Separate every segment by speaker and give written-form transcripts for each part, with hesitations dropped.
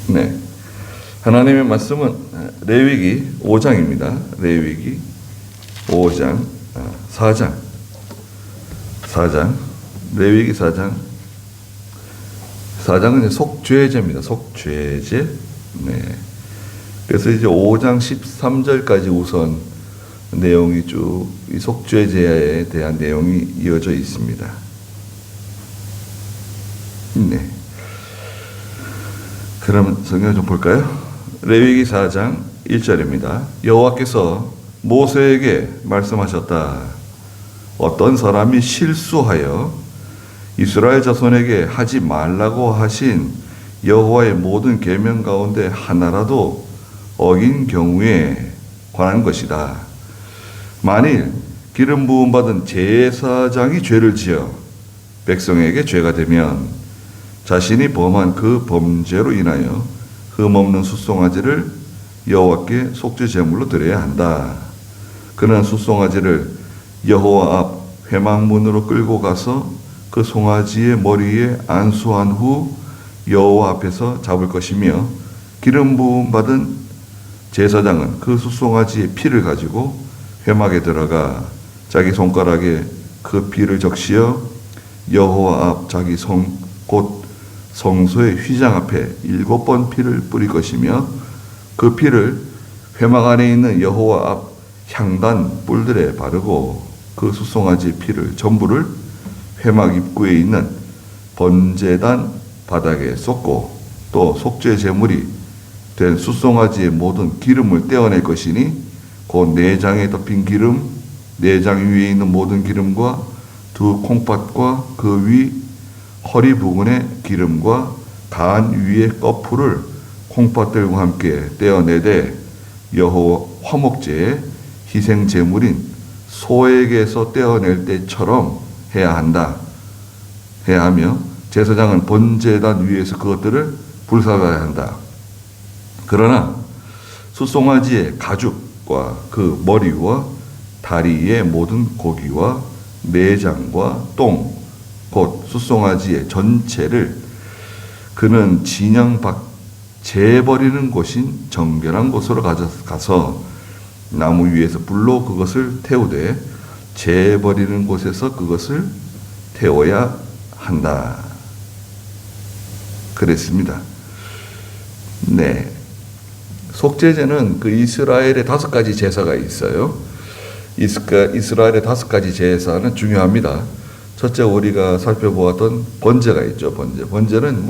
Speaker 1: 네. 하나님의 말씀은 레위기 5장입니다. 레위기 5장, 4장, 레위기 4장. 4장은 이제 속죄제입니다. 속죄제. 네. 그래서 이제 5장 13절까지 우선 내용이 쭉 이 속죄제에 대한 내용이 이어져 있습니다. 네. 그럼 성경 좀 볼까요? 레위기 4장 1절입니다. 여호와께서 모세에게 말씀하셨다. 어떤 사람이 실수하여 이스라엘 자손에게 하지 말라고 하신 여호와의 모든 계명 가운데 하나라도 어긴 경우에 관한 것이다. 만일 기름 부음 받은 제사장이 죄를 지어 백성에게 죄가 되면 자신이 범한 그 범죄로 인하여 흠없는 숫송아지를 여호와께 속죄 제물로 드려야 한다. 그는 숫송아지를 여호와 앞 회막문으로 끌고 가서 그 송아지의 머리에 안수한 후 여호와 앞에서 잡을 것이며, 기름 부음 받은 제사장은 그 숫송아지의 피를 가지고 회막에 들어가 자기 손가락에 그 피를 적시어 여호와 앞 자기 곧 성소의 휘장 앞에 7번 피를 뿌릴 것이며, 그 피를 회막 안에 있는 여호와 앞 향단 뿔들에 바르고 그 숫송아지의 피를 전부를 회막 입구에 있는 번제단 바닥에 쏟고, 또 속죄 제물이 된 숫송아지의 모든 기름을 떼어낼 것이니 곧 내장에 덮인 기름, 내장 위에 있는 모든 기름과 두 콩팥과 그 위 허리 부분의 기름과 간 위의 꺼풀을 콩팥들과 함께 떼어내되 여호와 화목제의 희생 제물인 소에게서 떼어낼 때처럼 해야 하며, 제사장은 번제단 위에서 그것들을 불사가야 한다. 그러나 숫송아지의 가죽과 그 머리와 다리의 모든 고기와 내장과 똥, 곧 숫송아지의 전체를 그는 진영 밖 재버리는 곳인 정결한 곳으로 가서 나무 위에서 불로 그것을 태우되 재버리는 곳에서 그것을 태워야 한다. 그랬습니다. 네. 속죄제는 그 이스라엘의 5가지 제사가 있어요. 이스라엘의 5가지 제사는 중요합니다. 첫째, 우리가 살펴보았던 번제가 있죠. 번제는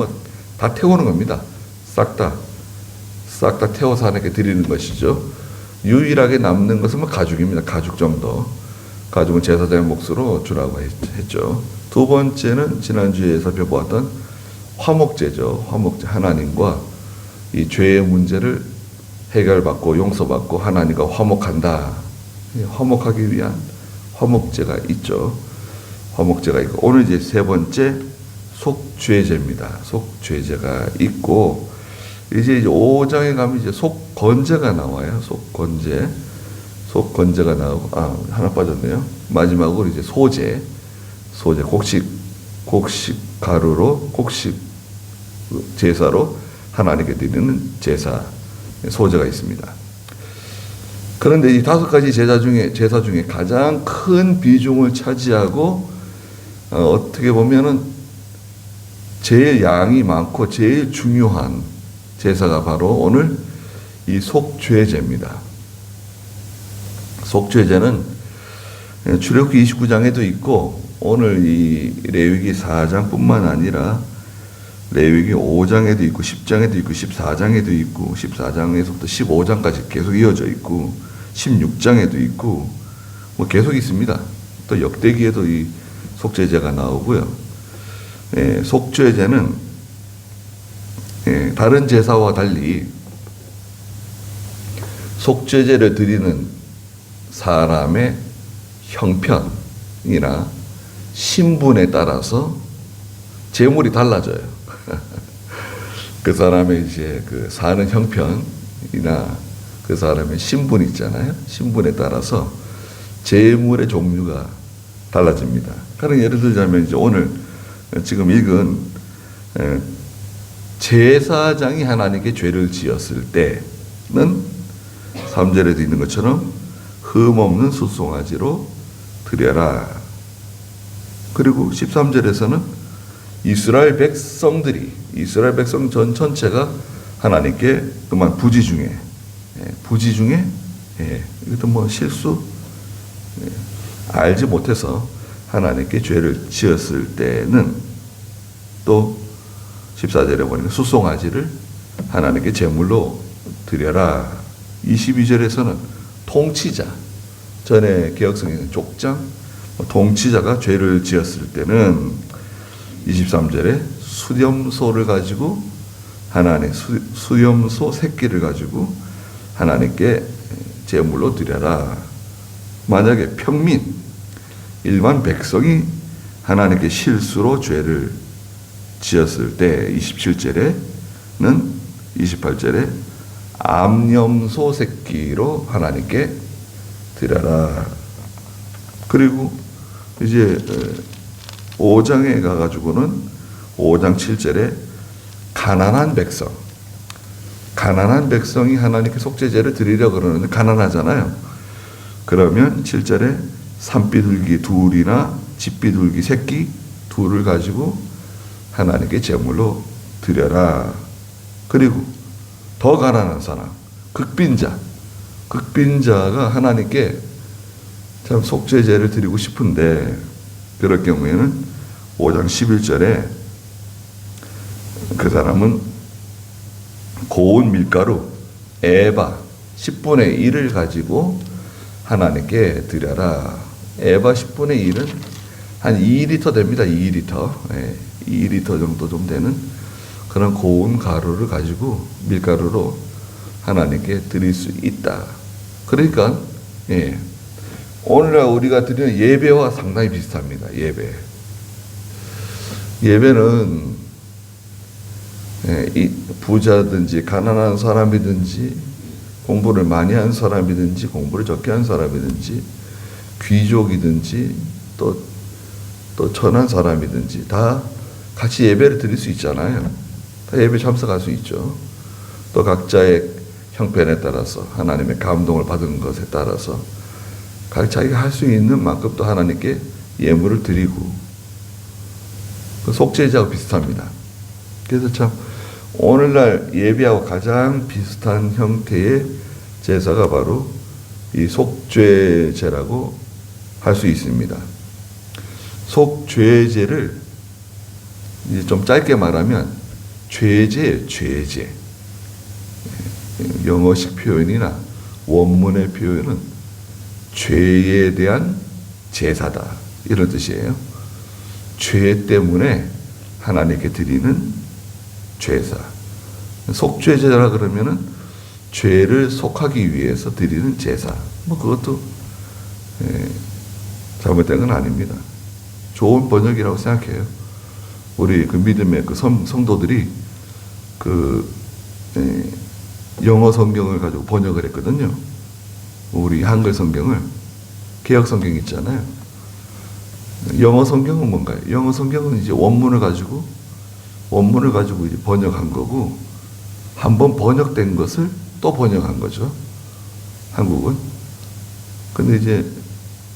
Speaker 1: 다 태우는 겁니다. 싹 다 태워서 하나님께 드리는 것이죠. 유일하게 남는 것은 가죽입니다. 가죽 정도. 가죽은 제사장의 몫으로 주라고 했죠. 두 번째는 지난주에 살펴보았던 화목제죠. 화목제, 하나님과 이 죄의 문제를 해결받고 용서받고 하나님과 화목한다. 화목하기 위한 화목제가 있죠. 화목제가 있고, 오늘 이제 세 번째 속죄제입니다. 속죄제가 있고, 이제 5장에 가면 이제 속건제가 나와요. 속건제가 나오고, 하나 빠졌네요. 마지막으로 이제 소제, 곡식 가루로, 곡식 제사로 하나님께 드리는 제사, 소제가 있습니다. 그런데 이 5가지 제사 중에 가장 큰 비중을 차지하고, 어떻게 보면은 제일 양이 많고 제일 중요한 제사가 바로 오늘 이 속죄제입니다. 속죄제는 출애굽기 29장에도 있고, 오늘 이 레위기 4장뿐만 아니라 레위기 5장에도 있고 10장에도 있고 14장에도 있고 14장에서부터 15장까지 계속 이어져 있고 16장에도 있고 계속 있습니다. 또 역대기에도 이 속죄제가 나오고요. 속죄제는 다른 제사와 달리 속죄제를 드리는 사람의 형편이나 신분에 따라서 제물이 달라져요. 그 사람의 이제 그 사는 형편이나 그 사람의 신분 있잖아요. 신분에 따라서 제물의 종류가 달라집니다. 그런 예를 들자면 이제 오늘 지금 읽은 제사장이 하나님께 죄를 지었을 때는 3절에도 있는 것처럼 흠없는 숫송아지로 드려라. 그리고 13절에서는 이스라엘 백성 전체가 하나님께 그만 부지 중에 이것도 뭐 실수 알지 못해서 하나님께 죄를 지었을 때는 또 14절에 보니까 숫송아지를 하나님께 제물로 드려라. 22절에서는 통치자, 전에 개혁성경에는 족장, 통치자가 죄를 지었을 때는 23절에 수염소를 가지고 수염소 새끼를 가지고 하나님께 제물로 드려라. 만약에 평민, 일반 백성이 하나님께 실수로 죄를 지었을 때 27절에는 28절에 암염소 새끼로 하나님께 드려라. 그리고 이제 5장에 가가지고는 5장 7절에 가난한 백성이 하나님께 속죄제를 드리려고 그러는데 가난하잖아요. 그러면 7절에 산비둘기 둘이나 집비둘기 새끼 둘을 가지고 하나님께 제물로 드려라. 그리고 더 가난한 사람, 극빈자가 하나님께 참 속죄제를 드리고 싶은데 그럴 경우에는 5장 11절에 그 사람은 고운 밀가루 에바 10분의 1을 가지고 하나님께 드려라. 에바 10분의 1은 한 2리터 됩니다. 2리터. 2리터 정도 좀 되는 그런 고운 가루를 가지고 밀가루로 하나님께 드릴 수 있다. 그러니까 오늘날 우리가 드리는 예배와 상당히 비슷합니다. 예배는 부자든지 가난한 사람이든지 공부를 많이 한 사람이든지 공부를 적게 한 사람이든지 귀족이든지 또 천한 사람이든지 다 같이 예배를 드릴 수 있잖아요. 다 예배 참석할 수 있죠. 또 각자의 형편에 따라서 하나님의 감동을 받은 것에 따라서 각 자기가 할 수 있는 만큼 또 하나님께 예물을 드리고 그 속죄제하고 비슷합니다. 그래서 참 오늘날 예배하고 가장 비슷한 형태의 제사가 바로 이 속죄제라고 할 수 있습니다. 속죄제를 이제 좀 짧게 말하면 죄제예요. 죄제. 영어식 표현이나 원문의 표현은 죄에 대한 제사다 이런 뜻이에요. 죄 때문에 하나님께 드리는 제사. 속죄제라 그러면은 죄를 속하기 위해서 드리는 제사. 뭐 그것도 잘못된 건 아닙니다. 좋은 번역이라고 생각해요. 우리 그 믿음의 그 성도들이 그 영어 성경을 가지고 번역을 했거든요. 우리 한글 성경을 개혁 성경 있잖아요. 영어 성경은 뭔가요? 영어 성경은 이제 원문을 가지고 이제 번역한 거고 한번 번역된 것을 또 번역한 거죠. 한국은. 근데 이제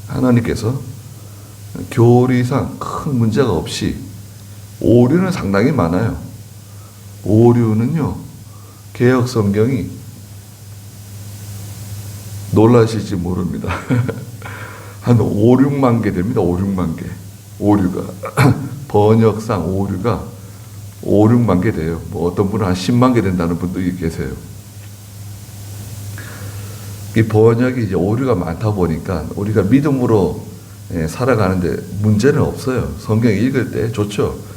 Speaker 1: 하나님께서 교리상 큰 문제가 없이 오류는 상당히 많아요. 오류는요, 개혁 성경이 놀라실지 모릅니다. 한 5, 6만 개 됩니다. 5, 6만 개. 오류가. 번역상 오류가 5, 6만 개 돼요. 뭐 어떤 분은 한 10만 개 된다는 분도 계세요. 이 번역이 이제 오류가 많다 보니까 우리가 믿음으로 살아가는데 문제는 없어요. 성경 읽을 때 좋죠.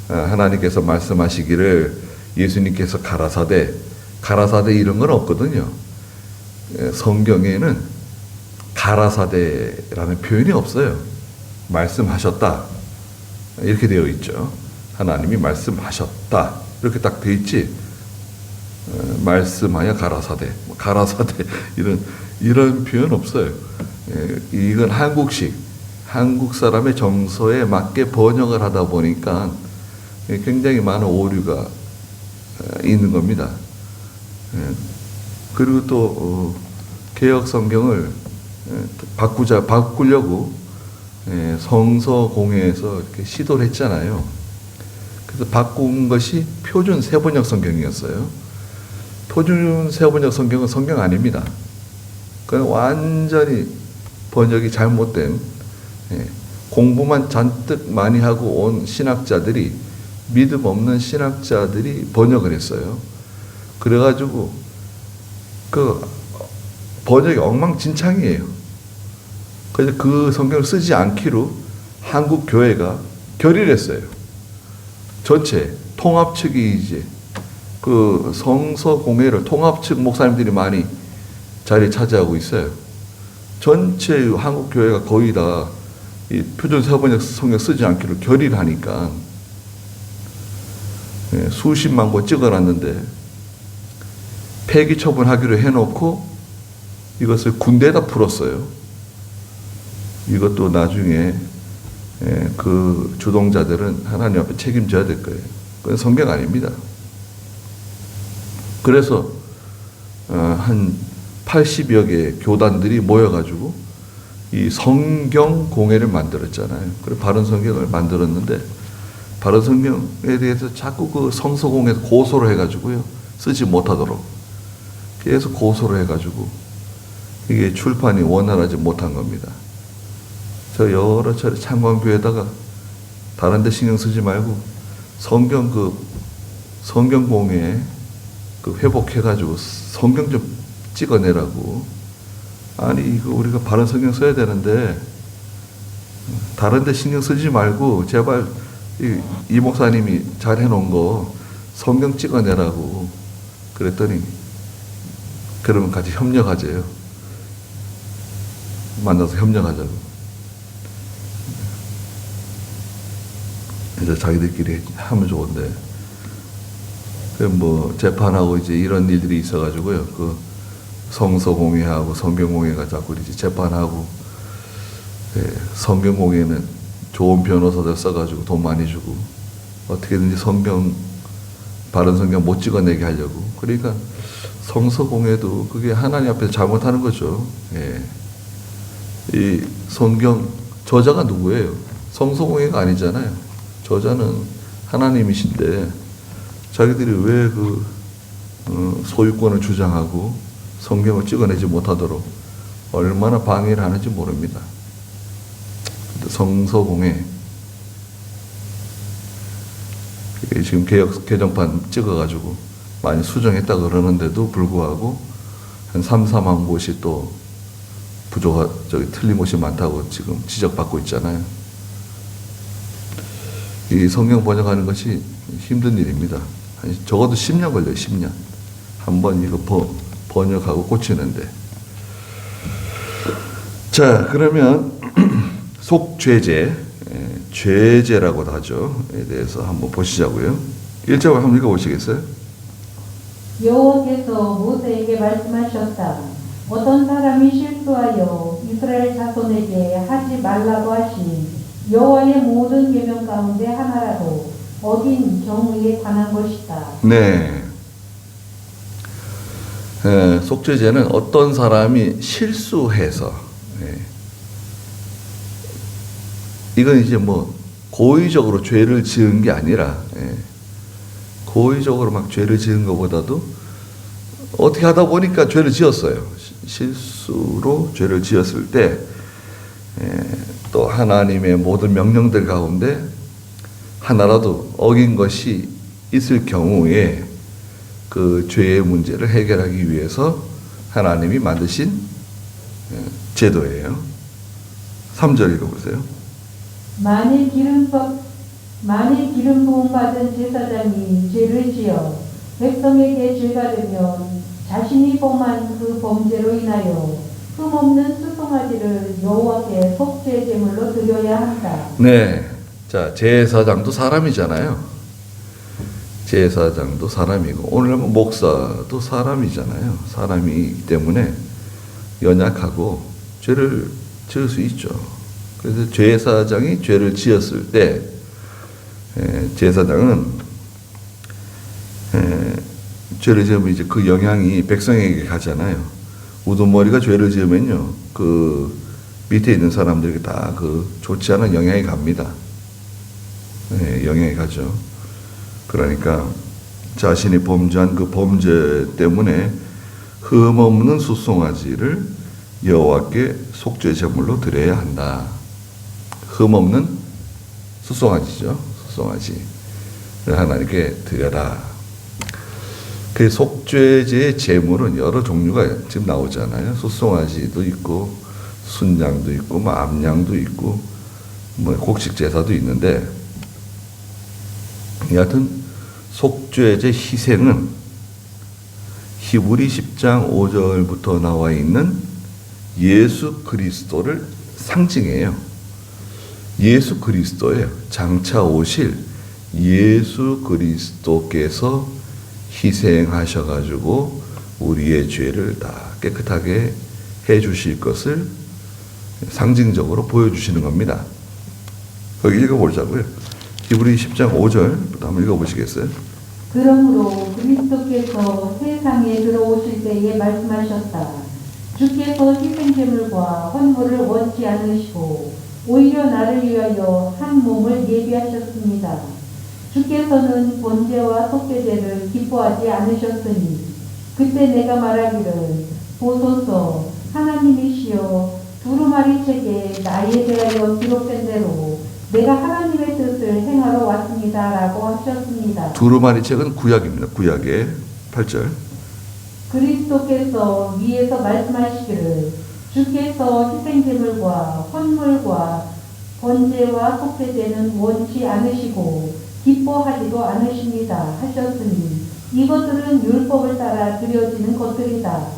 Speaker 1: 하나님께서 말씀하시기를 예수님께서 가라사대 이런 건 없거든요. 성경에는 가라사대라는 표현이 없어요. 말씀하셨다 이렇게 되어 있죠. 하나님이 말씀하셨다 이렇게 딱 되어 있지. 말씀하여 가라사대 이런 표현 없어요. 이건 한국 사람의 정서에 맞게 번역을 하다 보니까 굉장히 많은 오류가 있는 겁니다. 그리고 또 개혁 성경을 바꾸려고 성서공회에서 이렇게 시도를 했잖아요. 그래서 바꾼 것이 표준 세번역 성경이었어요. 표준 세번역 성경은 성경 아닙니다. 그건 완전히 번역이 잘못된, 공부만 잔뜩 많이 하고 온 신학자들이, 믿음 없는 신학자들이 번역을 했어요. 그래가지고 그 번역이 엉망진창이에요. 그래서 그 성경을 쓰지 않기로 한국 교회가 결의를 했어요. 전체 통합 측이 이제 그 성서공회를 통합 측 목사님들이 많이 자리 차지하고 있어요. 전체 한국 교회가 거의 다 이 표준 세번역 성경 쓰지 않기로 결의를 하니까 수십만 권 찍어놨는데 폐기 처분하기로 해놓고 이것을 군대에다 풀었어요. 이것도 나중에 그 주동자들은 하나님 앞에 책임져야 될 거예요. 그건 성경 아닙니다. 그래서 한 80여 개의 교단들이 모여가지고 이 성경 공회를 만들었잖아요. 그리고 바른 성경을 만들었는데 바른 성경에 대해서 자꾸 그 성서공회에서 고소를 해가지고요, 쓰지 못하도록 계속 고소를 해가지고 이게 출판이 원활하지 못한 겁니다. 저 여러 차례 창광교회에다가 다른 데 신경 쓰지 말고 성경공회 회복해가지고 성경 좀 찍어내라고. 아니, 이거 우리가 바른 성경 써야 되는데 다른 데 신경 쓰지 말고 제발 이 목사님이 잘 해놓은 거 성경 찍어내라고 그랬더니, 그러면 같이 협력하재요. 만나서 협력하자고. 이제 자기들끼리 하면 좋은데, 뭐 재판하고 이제 이런 일들이 있어가지고요. 그 성서공회하고 성경공회가 자꾸 이제 재판하고, 성경공회는 좋은 변호사들 써가지고 돈 많이 주고 어떻게든지 바른 성경 못 찍어내게 하려고. 그러니까 성서공회도 그게 하나님 앞에서 잘못하는 거죠. 이 성경 저자가 누구예요? 성서공회가 아니잖아요. 저자는 하나님이신데 자기들이 왜 소유권을 주장하고 성경을 찍어내지 못하도록 얼마나 방해를 하는지 모릅니다. 성서공회 지금 개정판 찍어가지고 많이 수정했다 그러는데도 불구하고 한 3, 4만 곳이 또 틀린 곳이 많다고 지금 지적받고 있잖아요. 이 성경 번역하는 것이 힘든 일입니다. 적어도 10년 걸려요. 10년. 한번 이거 번역하고 고치는데. 자, 그러면 속죄제, 죄제라고도 하죠. 에 대해서 한번 보시자고요. 1절 한번 읽어보시겠어요?
Speaker 2: 여호와께서 모세에게 말씀하셨다. 어떤 사람이 실수하여 이스라엘 자손에게 하지 말라고 하신 여호와의 모든 계명 가운데 하나라도 어긴 경우에 관한 것이다.
Speaker 1: 네. 속죄제는 어떤 사람이 실수해서, 이건 이제 뭐 고의적으로 죄를 지은 게 아니라, 고의적으로 막 죄를 지은 것보다도 어떻게 하다 보니까 죄를 지었어요. 실수로 죄를 지었을 때, 또 하나님의 모든 명령들 가운데 하나라도 어긴 것이 있을 경우에 그 죄의 문제를 해결하기 위해서 하나님이 만드신 제도예요. 3절 읽어보세요.
Speaker 2: 만일 기름 부음 받은 제사장이 죄를 지어 백성에게 죄가 되면 자신이 범한 그 범죄로 인하여 흠없는 수송아지를 여호와께 속죄 제물로 드려야 한다.
Speaker 1: 네, 자, 제사장도 사람이잖아요. 제사장도 사람이고 오늘 목사도 사람이잖아요. 사람이기 때문에 연약하고 죄를 지을 수 있죠. 그래서 제사장이 죄를 지었을 때 제사장은 죄를 지으면 이제 그 영향이 백성에게 가잖아요. 우두머리가 죄를 지으면요, 그 밑에 있는 사람들에게 다 그 좋지 않은 영향이 갑니다. 영향이 가죠. 그러니까 자신이 범죄한 그 범죄 때문에 흠없는 숫송아지를 여호와께 속죄 제물로 드려야 한다. 흠없는 숫송아지죠. 숫송아지를 하나님께 드려라. 그 속죄제의 제물은 여러 종류가 지금 나오잖아요. 숫송아지도 있고 순양도 있고 뭐 암양도 있고 뭐 곡식 제사도 있는데, 여하튼 속죄제 희생은 히브리 10장 5절부터 나와 있는 예수 그리스도를 상징해요. 예수 그리스도예요. 장차 오실 예수 그리스도께서 희생하셔가지고 우리의 죄를 다 깨끗하게 해 주실 것을 상징적으로 보여주시는 겁니다. 거기 읽어보자고요. 히브리 10장 5절부터 한번 읽어보시겠어요?
Speaker 2: 그러므로 그리스도께서 세상에 들어오실 때에 말씀하셨다. 주께서 희생제물과 헌물을 원치 않으시고 오히려 나를 위하여 한 몸을 예비하셨습니다. 주께서는 번제와 속죄제를 기뻐하지 않으셨으니 그때 내가 말하기를 보소서 하나님이시여 두루마리 책에 나에 대하여 기록된 대로 내가 하나님의 뜻을 행하러 왔습니다 라고 하셨습니다.
Speaker 1: 두루마리 책은 구약입니다. 구약의 8절.
Speaker 2: 그리스도께서 위에서 말씀하시기를 주께서 희생제물과 헌물과 번제와 속죄제는 원치 않으시고 기뻐하지도 않으십니다 하셨으니 이것들은 율법을 따라 드려지는 것들이다.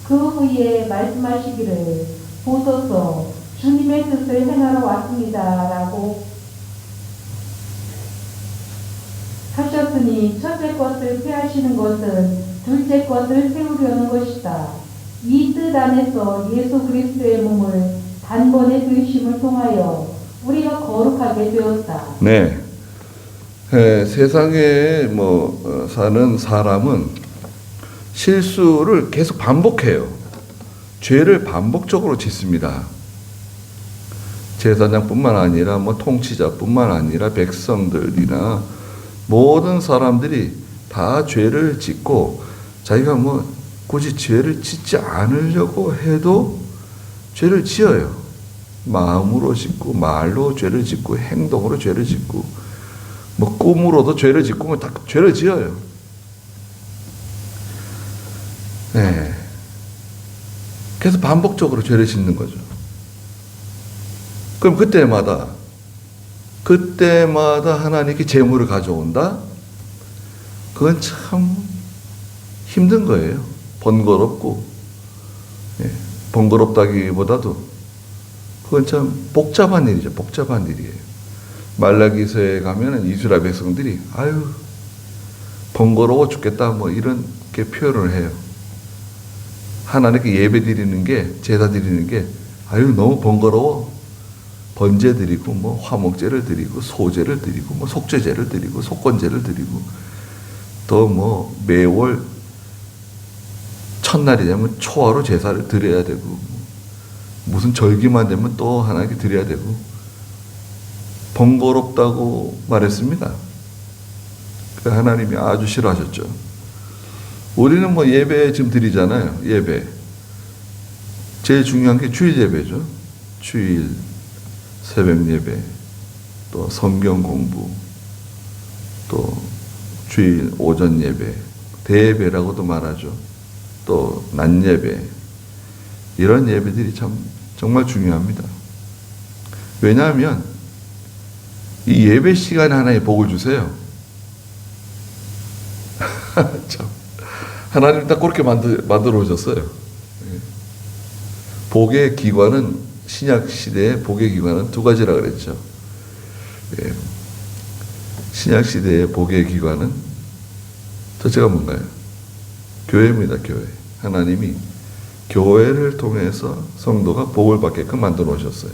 Speaker 2: 그 후에 말씀하시기를 보소서 주님의 뜻을 행하러 왔습니다 라고 하셨으니 첫째 것을 폐하시는 것은 둘째 것을 세우려는 것이다. 이 뜻 안에서 예수 그리스도의 몸을 단번에 드심을 통하여 우리가 거룩하게 되었다.
Speaker 1: 네. 세상에 사는 사람은 실수를 계속 반복해요. 죄를 반복적으로 짓습니다. 제사장뿐만 아니라 통치자뿐만 아니라 백성들이나 모든 사람들이 다 죄를 짓고, 자기가 굳이 죄를 짓지 않으려고 해도 죄를 지어요. 마음으로 짓고 말로 죄를 짓고 행동으로 죄를 짓고 꿈으로도 죄를 짓고 다 죄를 지어요. 네. 그래서 반복적으로 죄를 짓는 거죠. 그럼 그때마다 하나님께 제물을 가져온다? 그건 참 힘든 거예요. 번거롭고, 번거롭다기보다도 그건 참 복잡한 일이죠. 복잡한 일이에요. 말라기서에 가면은 이스라엘 백성들이 아유 번거로워 죽겠다 이렇게 표현을 해요. 하나님께 예배 드리는 게, 제사 드리는 게 아유 너무 번거로워. 번제 드리고 화목제를 드리고 소제를 드리고 속죄제를 드리고 속건제를 드리고 또 매월 첫날이 되면 초하루 제사를 드려야 되고 무슨 절기만 되면 또 하나님께 드려야 되고 번거롭다고 말했습니다. 하나님이 아주 싫어하셨죠. 우리는 예배 지금 드리잖아요. 예배. 제일 중요한 게 주일 예배죠. 주일 새벽 예배, 또 성경 공부, 또 주일 오전 예배, 대예배라고도 말하죠. 또 낮 예배. 이런 예배들이 정말 중요합니다. 왜냐하면 이 예배 시간에 하나님 복을 주세요. 참, 하나님 딱 그렇게 만들어 오셨어요. 복의 기관은, 신약 시대의 복의 기관은 두 가지라 그랬죠. 신약 시대의 복의 기관은 첫째가 뭔가요? 교회입니다. 교회. 하나님이 교회를 통해서 성도가 복을 받게끔 만들어 오셨어요.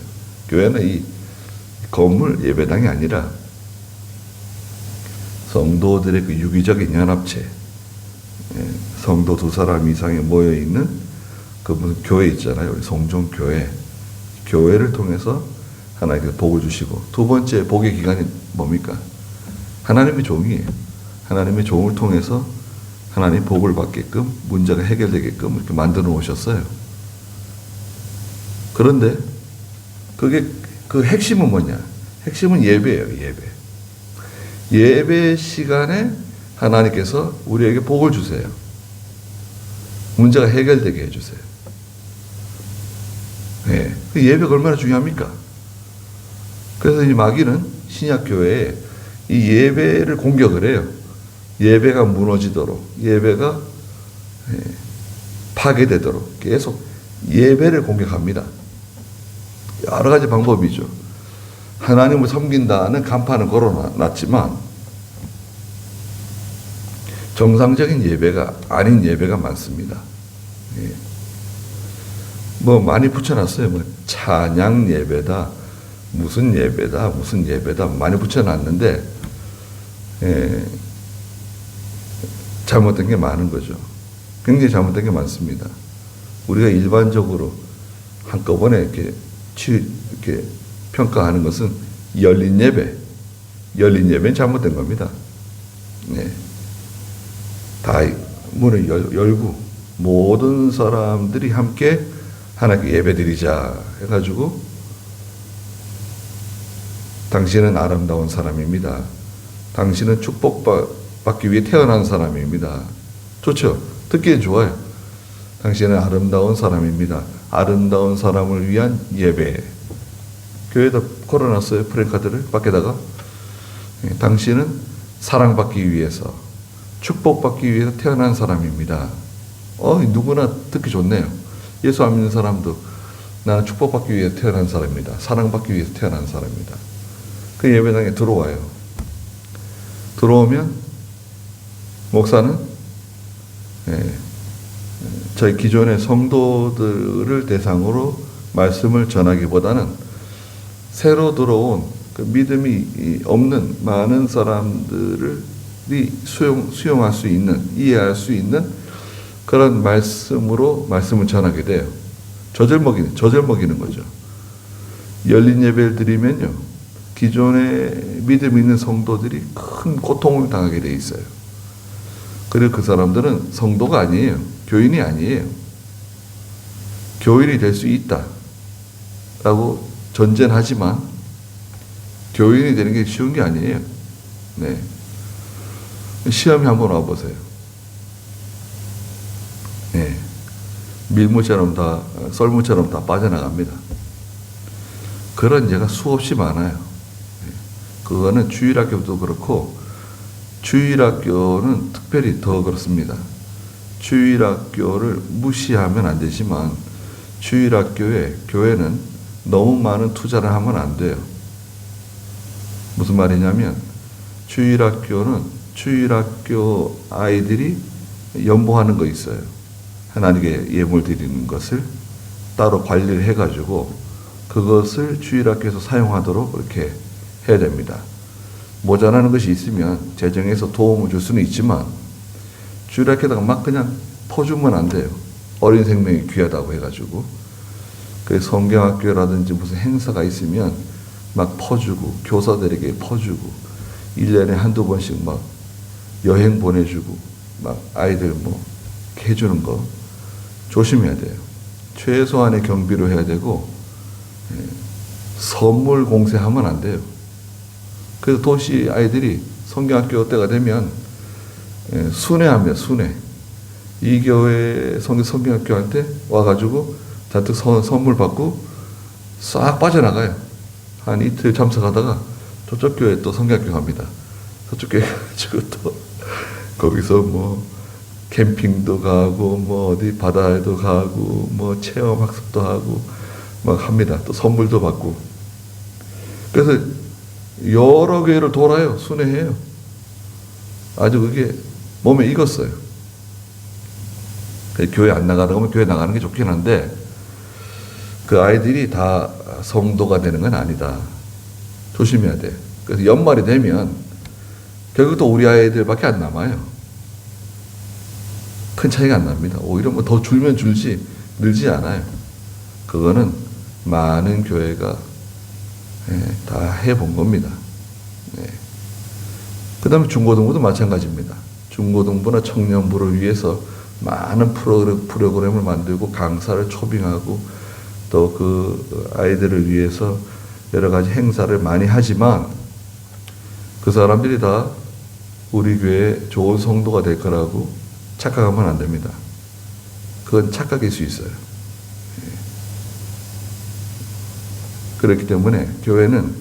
Speaker 1: 교회는 이 건물 예배당이 아니라 성도들의 그 유기적인 연합체, 성도 2사람 이상이 모여 있는 그 무슨 교회 있잖아요. 우리 성종교회. 교회를 통해서 하나님께서 복을 주시고, 두 번째 복의 기간이 뭡니까? 하나님의 종이에요. 하나님의 종을 통해서 하나님 복을 받게끔, 문제가 해결되게끔 이렇게 만들어 놓으셨어요. 그런데 그게 그 핵심은 뭐냐? 핵심은 예배예요. 예배 시간에 하나님께서 우리에게 복을 주세요. 문제가 해결되게 해주세요. 네. 그 예배가 얼마나 중요합니까? 그래서 이 마귀는 신약교회에 이 예배를 공격을 해요. 예배가 무너지도록, 예배가 파괴되도록 계속 예배를 공격합니다. 여러 가지 방법이죠. 하나님을 섬긴다는 간판을 걸어놨지만 정상적인 예배가 아닌 예배가 많습니다. 뭐 많이 붙여놨어요. 뭐 찬양 예배다, 무슨 예배다 많이 붙여놨는데 잘못된 게 많은 거죠. 굉장히 잘못된 게 많습니다. 우리가 일반적으로 한꺼번에 이렇게 평가하는 것은 열린 예배는 잘못된 겁니다. 네. 다 문을 열고 모든 사람들이 함께 하나님께 예배드리자 해가지고, 당신은 아름다운 사람입니다. 당신은 축복받기 위해 태어난 사람입니다. 좋죠? 듣기엔 좋아요. 당신은 아름다운 사람입니다. 아름다운 사람을 위한 예배. 교회에다 걸어놨어요. 프랜카드를 밖에다가. 당신은 사랑받기 위해서, 축복받기 위해서 태어난 사람입니다. 누구나 듣기 좋네요. 예수 안 믿는 사람도 나는 축복받기 위해 태어난 사람입니다. 사랑받기 위해서 태어난 사람입니다. 그 예배당에 들어와요. 들어오면 목사는 저희 기존의 성도들을 대상으로 말씀을 전하기보다는 새로 들어온 그 믿음이 없는 많은 사람들이 수용할 수 있는, 이해할 수 있는 그런 말씀으로 말씀을 전하게 돼요. 젖을 먹이는 거죠. 열린 예배를 드리면요, 기존에 믿음 있는 성도들이 큰 고통을 당하게 돼 있어요. 그리고 그 사람들은 성도가 아니에요. 교인이 아니에요. 교인이 될 수 있다라고 전제는 하지만 교인이 되는 게 쉬운 게 아니에요. 네. 시험에 한번 와보세요. 네. 밀무처럼 썰무처럼 다 빠져나갑니다. 그런 예가 수없이 많아요. 그거는 주일학교도 그렇고, 주일학교는 특별히 더 그렇습니다. 주일학교를 무시하면 안 되지만, 교회는 너무 많은 투자를 하면 안 돼요. 무슨 말이냐면, 주일학교 아이들이 연보하는 거 있어요. 하나님께 예물 드리는 것을 따로 관리를 해가지고 그것을 주일학교에서 사용하도록 그렇게 해야 됩니다. 모자라는 것이 있으면 재정에서 도움을 줄 수는 있지만 주일학교에다가 막 그냥 퍼주면 안 돼요. 어린 생명이 귀하다고 해가지고. 그 성경학교라든지 무슨 행사가 있으면 막 퍼주고, 교사들에게 퍼주고, 1년에 한두 번씩 막 여행 보내주고, 막 아이들 뭐 해주는 거 조심해야 돼요. 최소한의 경비로 해야 되고, 선물 공세하면 안 돼요. 그래서 도시 아이들이 성경학교 때가 되면 순회합니다. 순회. 이 교회 성경학교한테 와가지고 잔뜩 선물 받고 싹 빠져나가요. 한 이틀 참석하다가 저쪽 교회 또 성경학교 갑니다. 저쪽 교회 가지고 또 거기서 뭐 캠핑도 가고, 뭐 어디 바다에도 가고, 뭐 체험 학습도 하고 막 합니다. 또 선물도 받고. 그래서 여러 교회를 돌아요. 순회해요. 아주 그게 몸에 익었어요. 교회 안 나가다 보면 교회 나가는 게 좋긴 한데, 그 아이들이 다 성도가 되는 건 아니다. 조심해야 돼. 그래서 연말이 되면 결국 우리 아이들밖에 안 남아요. 큰 차이가 안 납니다. 오히려 뭐 더 줄면 줄지 늘지 않아요. 그거는 많은 교회가 다 해본 겁니다. 그 다음에 중고등부도 마찬가지입니다. 중고등부나 청년부를 위해서 많은 프로그램을 만들고 강사를 초빙하고 또 그 아이들을 위해서 여러 가지 행사를 많이 하지만 그 사람들이 다 우리 교회에 좋은 성도가 될 거라고 착각하면 안 됩니다. 그건 착각일 수 있어요. 그렇기 때문에 교회는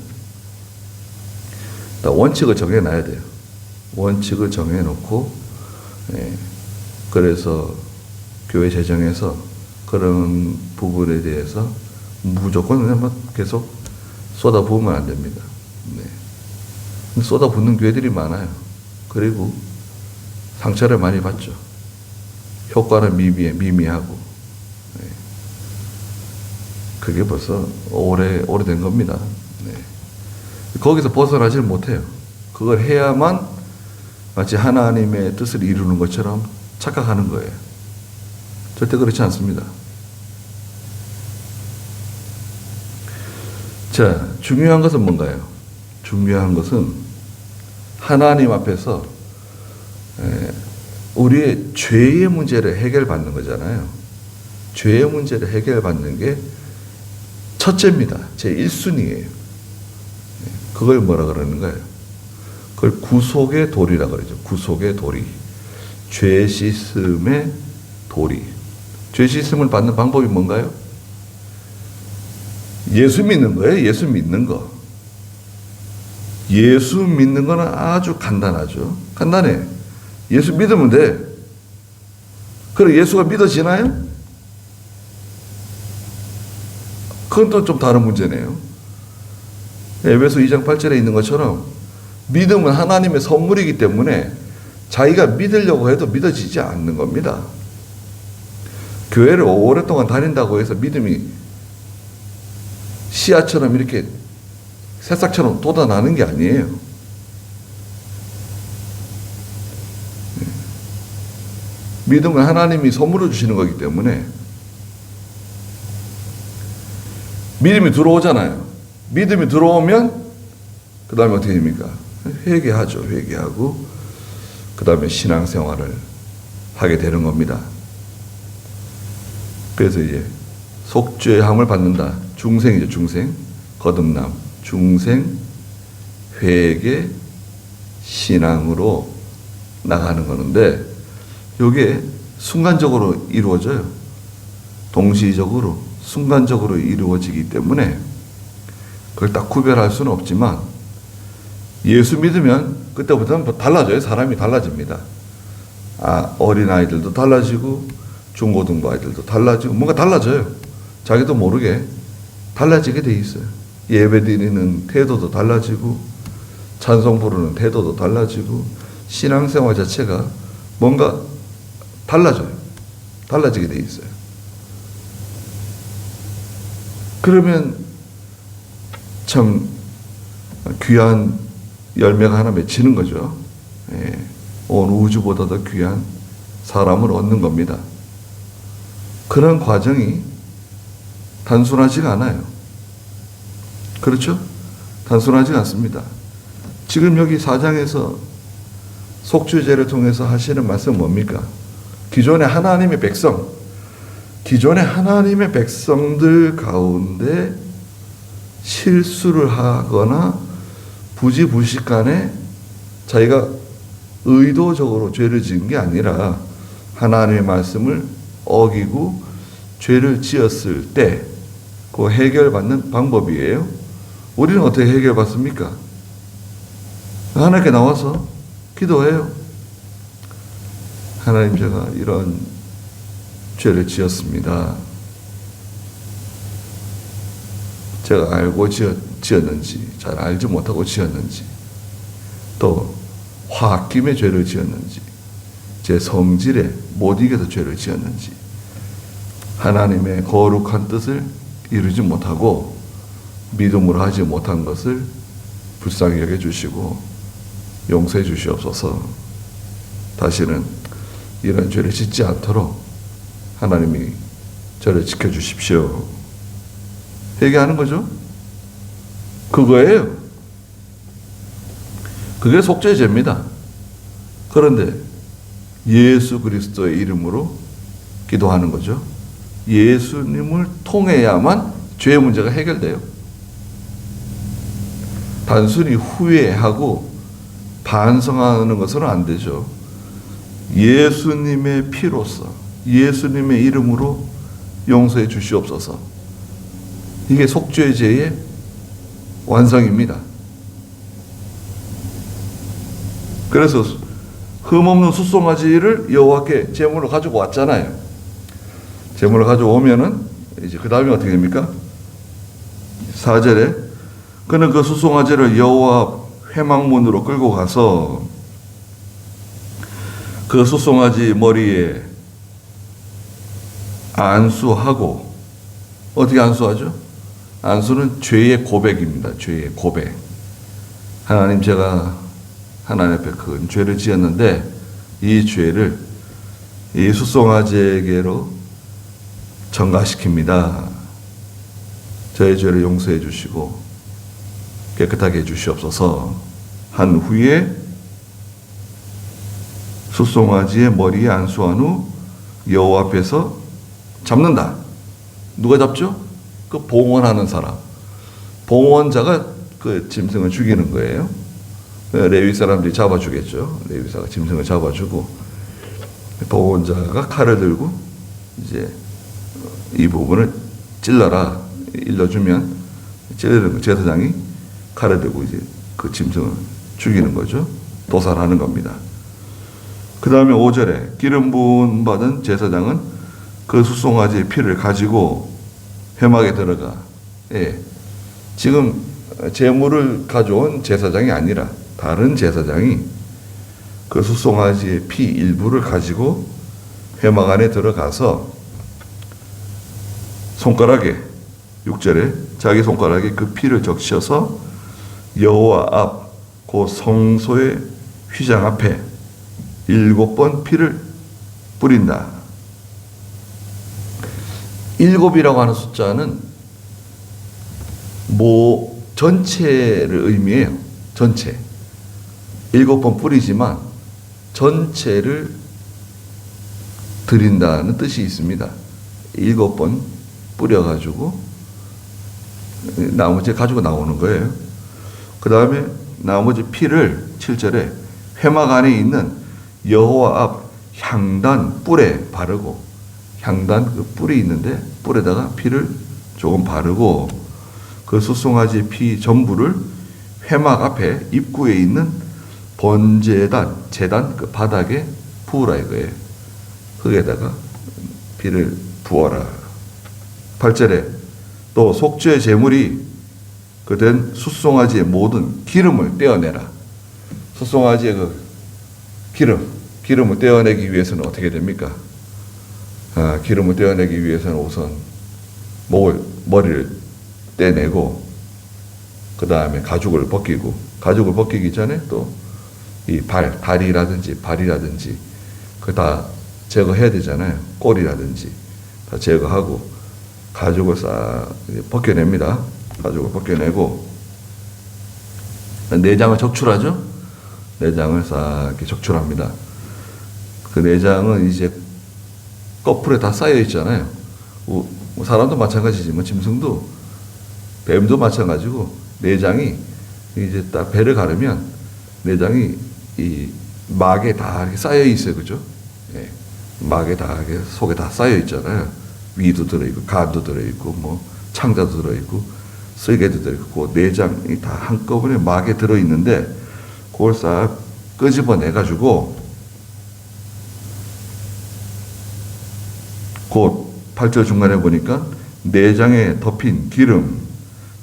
Speaker 1: 원칙을 정해놔야 돼요. 원칙을 정해놓고 그래서 교회 재정에서 그런 부분에 대해서 무조건 계속 쏟아부으면 안 됩니다. 쏟아붓는 교회들이 많아요. 그리고 상처를 많이 받죠. 효과는 미미하고. 그게 벌써 오래된 겁니다. 거기서 벗어나질 못해요. 그걸 해야만 마치 하나님의 뜻을 이루는 것처럼 착각하는 거예요. 절대 그렇지 않습니다. 자, 중요한 것은 뭔가요? 중요한 것은 하나님 앞에서 우리의 죄의 문제를 해결받는 거잖아요. 죄의 문제를 해결받는 게 첫째입니다. 제 1순위예요. 그걸 뭐라 그러는 거예요? 그걸 구속의 도리라 그러죠. 구속의 도리. 죄 씻음의 도리. 죄 씻음을 받는 방법이 뭔가요? 예수 믿는 거예요. 예수 믿는 거. 예수 믿는 거는 아주 간단하죠. 간단해. 예수 믿으면 돼. 그럼 예수가 믿어지나요? 그건 또 좀 다른 문제네요. 에베소 2장 8절에 있는 것처럼 믿음은 하나님의 선물이기 때문에 자기가 믿으려고 해도 믿어지지 않는 겁니다. 교회를 오랫동안 다닌다고 해서 믿음이 씨앗처럼 이렇게 새싹처럼 돋아나는 게 아니에요. 믿음은 하나님이 선물을 주시는 거기 때문에 믿음이 들어오잖아요. 믿음이 들어오면 그 다음에 어떻게 됩니까? 회개하죠. 회개하고 그 다음에 신앙생활을 하게 되는 겁니다. 그래서 이제 속죄함을 받는다. 중생이죠. 중생. 거듭남. 중생, 회개, 신앙으로 나가는 거는데 이게 순간적으로 이루어져요. 동시적으로 순간적으로 이루어지기 때문에 그걸 딱 구별할 수는 없지만 예수 믿으면 그때부터는 달라져요. 사람이 달라집니다. 어린아이들도 달라지고 중고등부 아이들도 달라지고 뭔가 달라져요. 자기도 모르게 달라지게 돼 있어요. 예배 드리는 태도도 달라지고 찬송 부르는 태도도 달라지고 신앙생활 자체가 뭔가 달라져요. 달라지게 돼 있어요. 그러면 참 귀한 열매가 하나 맺히는 거죠. 온 우주보다 더 귀한 사람을 얻는 겁니다. 그런 과정이 단순하지가 않아요. 그렇죠? 단순하지가 않습니다. 지금 여기 4장에서 속죄제를 통해서 하시는 말씀은 뭡니까? 기존의 하나님의 백성들 가운데 실수를 하거나 부지불식간에 자기가 의도적으로 죄를 지은 게 아니라 하나님의 말씀을 어기고 죄를 지었을 때 그 해결받는 방법이에요. 우리는 어떻게 해결받습니까? 하나님께 나와서 기도해요. 하나님, 제가 이런 죄를 지었습니다. 제가 알고 지었는지, 잘 알지 못하고 지었는지, 또 화학김에 죄를 지었는지, 제 성질에 못 이겨서 죄를 지었는지, 하나님의 거룩한 뜻을 이루지 못하고 믿음으로 하지 못한 것을 불쌍히 여겨주시고 용서해 주시옵소서. 다시는 이런 죄를 짓지 않도록 하나님이 저를 지켜주십시오. 회개하는 거죠. 그거예요. 그게 속죄죄입니다. 그런데 예수 그리스도의 이름으로 기도하는 거죠. 예수님을 통해야만 죄의 문제가 해결돼요. 단순히 후회하고 반성하는 것은 안 되죠. 예수님의 피로서, 예수님의 이름으로 용서해 주시옵소서. 이게 속죄죄의 완성입니다. 그래서 흠없는 숫송아지를 여호와께 제물로 가지고 왔잖아요. 제물을 가져오면은 이제 그 다음에 어떻게 됩니까? 4절에 그는 그 숫송아지를 여호와 회막문으로 끌고 가서 그 숫송아지 머리에 안수하고, 어떻게 안수하죠? 안수는 죄의 고백입니다. 죄의 고백. 하나님, 제가 하나님 앞에 큰 죄를 지었는데 이 죄를 이 숫송아지에게로 전가시킵니다. 저의 죄를 용서해 주시고 깨끗하게 해 주시옵소서 한 후에 숫송아지의 머리에 안수한 후 여호와 앞에서 잡는다. 누가 잡죠? 그 봉헌하는 사람. 봉헌자가 그 짐승을 죽이는 거예요. 레위 사람들이 잡아주겠죠. 레위사가 짐승을 잡아주고 봉헌자가 칼을 들고 이제 이 부분을 찔러라. 일러주면 찔르는 거. 제사장이 칼을 들고 이제 그 짐승을 죽이는 거죠. 도살하는 겁니다. 그 다음에 5절에 기름 부음 받은 제사장은 그 숫송아지의 피를 가지고 회막에 들어가. 예. 지금 제물을 가져온 제사장이 아니라 다른 제사장이 그 숫송아지의 피 일부를 가지고 회막 안에 들어가서 손가락에 6절에 자기 손가락에 그 피를 적셔서 여호와 앞 그 성소의 휘장 앞에 7번 피를 뿌린다. 7이라고 하는 숫자는 전체를 의미해요. 전체. 7번 뿌리지만 전체를 드린다는 뜻이 있습니다. 7번 뿌려가지고 나머지 가지고 나오는 거예요. 그 다음에 나머지 피를 7절에 회막 안에 있는 여호와 앞 향단 뿔에 바르고, 향단 그 뿔이 있는데 뿔에다가 피를 조금 바르고 그 숫송아지 피 전부를 회막 앞에 입구에 있는 번제단, 제단 그 바닥에 부으라 이거예요. 흙에다가 피를 부어라. 8절에 또 속죄 제물이 그 된 숫송아지의 모든 기름을 떼어내라. 숫송아지의 그 기름을 떼어내기 위해서는 어떻게 됩니까? 기름을 떼어내기 위해서는 우선 머리를 떼내고 그 다음에 가죽을 벗기고, 가죽을 벗기기 전에 또 이 다리라든지 발이라든지 그 다 제거해야 되잖아요. 꼬리라든지 다 제거하고 가죽을 싹 벗겨냅니다. 가죽을 벗겨내고 내장을 적출하죠. 내장을 싹 이렇게 적출합니다. 그 내장은 이제 거풀에 다 쌓여 있잖아요. 사람도 마찬가지지만 짐승도, 뱀도 마찬가지고 내장이 이제 딱 배를 가르면 내장이 이 막에 다 이렇게 쌓여 있어요, 그죠? 예. 막에 다 이렇게 속에 다 쌓여 있잖아요. 위도 들어있고 간도 들어있고 뭐 창자도 들어있고 쓸개도 들어있고 그 내장이 다 한꺼번에 막에 들어있는데 그걸 싹 끄집어내가지고 곧 8절 중간에 보니까 내장에 덮인 기름,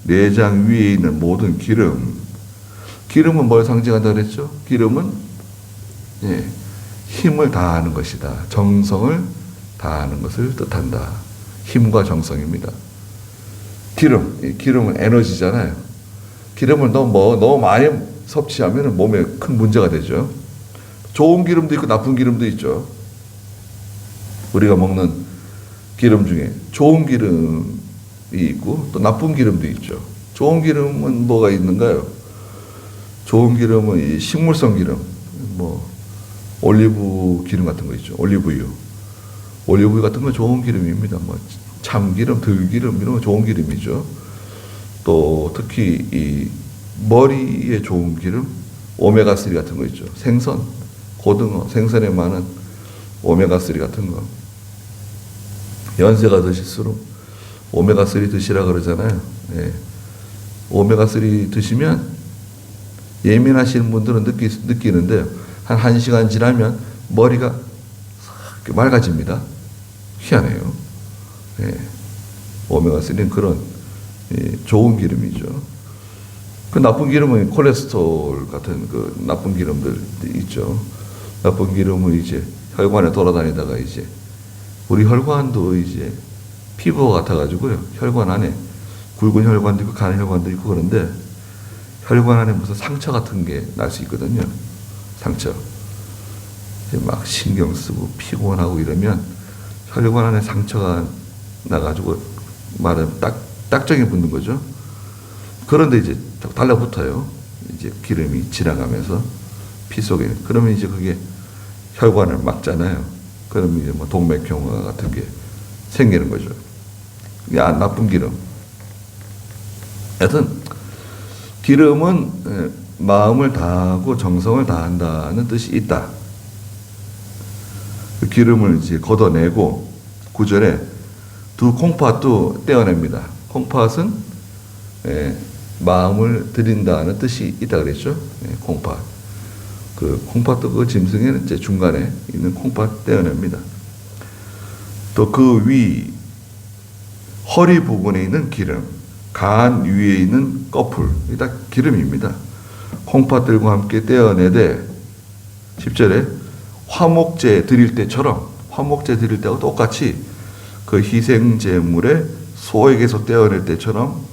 Speaker 1: 내장 위에 있는 모든 기름은 뭘 상징한다고 그랬죠? 기름은 힘을 다하는 것이다. 정성을 다하는 것을 뜻한다. 힘과 정성입니다. 기름은 에너지잖아요. 기름을 너무 많이 섭취하면 몸에 큰 문제가 되죠. 좋은 기름도 있고 나쁜 기름도 있죠. 우리가 먹는 기름 중에 좋은 기름이 있고 또 나쁜 기름도 있죠. 좋은 기름은 뭐가 있는가요? 좋은 기름은 이 식물성 기름, 뭐 올리브 기름 같은 거 있죠. 올리브유 같은 건 좋은 기름입니다. 뭐 참기름, 들기름 이런 거 좋은 기름이죠. 또 특히 이 머리에 좋은 기름, 오메가3 같은 거 있죠. 생선, 고등어, 생선에 많은 오메가3 같은 거. 연세가 드실수록 오메가3 드시라 그러잖아요. 예. 오메가3 드시면 예민하신 분들은 느끼는데 한 1시간 지나면 머리가 맑아집니다. 희한해요. 예. 오메가3는 그런 좋은 기름이죠. 그 나쁜 기름은 콜레스테롤 같은 그 나쁜 기름들 있죠. 나쁜 기름은 이제 혈관에 돌아다니다가 이제 우리 혈관도 이제 피부가 같아가지고요. 혈관 안에 굵은 혈관도 있고 가는 혈관도 있고 그런데 혈관 안에 무슨 상처 같은 게 날 수 있거든요. 상처. 이제 막 신경 쓰고 피곤하고 이러면 혈관 안에 상처가 나가지고 말하면 딱정이 붙는 거죠. 그런데 이제 달라붙어요. 이제 기름이 지나가면서 피 속에. 그러면 이제 그게 혈관을 막잖아요. 그러면 이제 뭐 동맥경화 같은 게 생기는 거죠. 이게 나쁜 기름. 하여튼 기름은 마음을 다하고 정성을 다한다는 뜻이 있다. 그 기름을 이제 걷어내고 9절에 두 콩팥도 떼어냅니다. 콩팥은 마음을 드린다는 뜻이 있다 그랬죠. 콩팥. 그 콩팥도 그 짐승에는 이제 중간에 있는 콩팥 떼어냅니다. 또 그 위 허리 부분에 있는 기름, 간 위에 있는 꺼풀, 이게 다 기름입니다. 콩팥들과 함께 떼어내되 10절에 화목제 드릴 때처럼 화목제 드릴 때하고 똑같이 그 희생제물에 소에게서 떼어낼 때처럼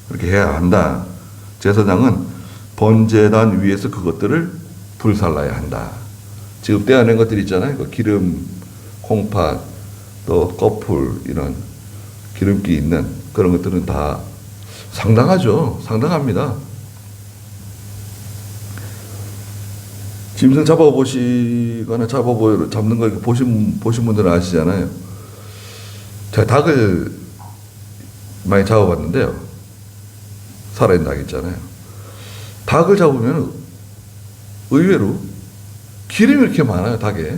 Speaker 1: 그렇게 해야 한다. 제사장은 번제단 위에서 그것들을 불살라야 한다. 지금 떼어낸 것들 있잖아요. 그 기름, 콩팥, 또 꺼풀 이런 기름기 있는 그런 것들은 다 상당하죠. 상당합니다. 짐승 잡아보시거나 잡는 걸 보신 분들은 아시잖아요. 제가 닭을 많이 잡아봤는데요. 살아있는 닭 있잖아요. 닭을 잡으면 의외로 기름이 이렇게 많아요, 닭에.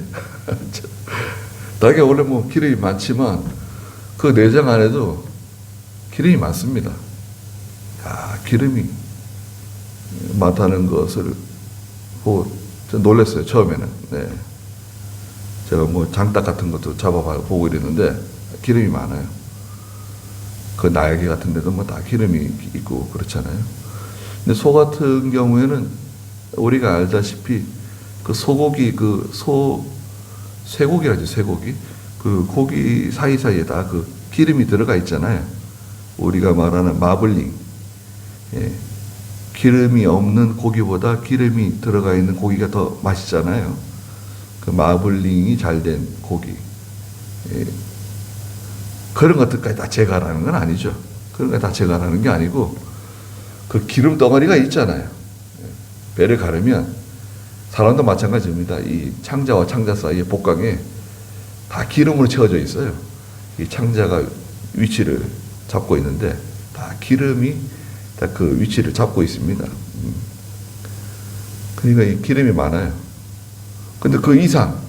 Speaker 1: 닭에 원래 뭐 기름이 많지만 그 내장 안에도 기름이 많습니다. 기름이 많다는 것을 보고 놀랐어요, 처음에는. 네. 제가 뭐 장닭 같은 것도 잡아보고 이랬는데 기름이 많아요. 그 날개 같은 데도 뭐 다 기름이 있고 그렇잖아요. 근데 소 같은 경우에는 우리가 알다시피 그 소고기, 쇠고기라죠, 쇠고기. 그 고기 사이사이에 다 그 기름이 들어가 있잖아요. 우리가 말하는 마블링. 예. 기름이 없는 고기보다 기름이 들어가 있는 고기가 더 맛있잖아요. 그 마블링이 잘 된 고기. 예. 그런 것들까지 다 제거하라는 건 아니죠. 그런 거 다 제거하라는 게 아니고 그 기름 덩어리가 있잖아요. 배를 가르면 사람도 마찬가지입니다. 이 창자와 창자 사이의 복강에 다 기름으로 채워져 있어요. 이 창자가 위치를 잡고 있는데 다 기름이 다 그 위치를 잡고 있습니다. 그러니까 이 기름이 많아요. 근데 그 이상,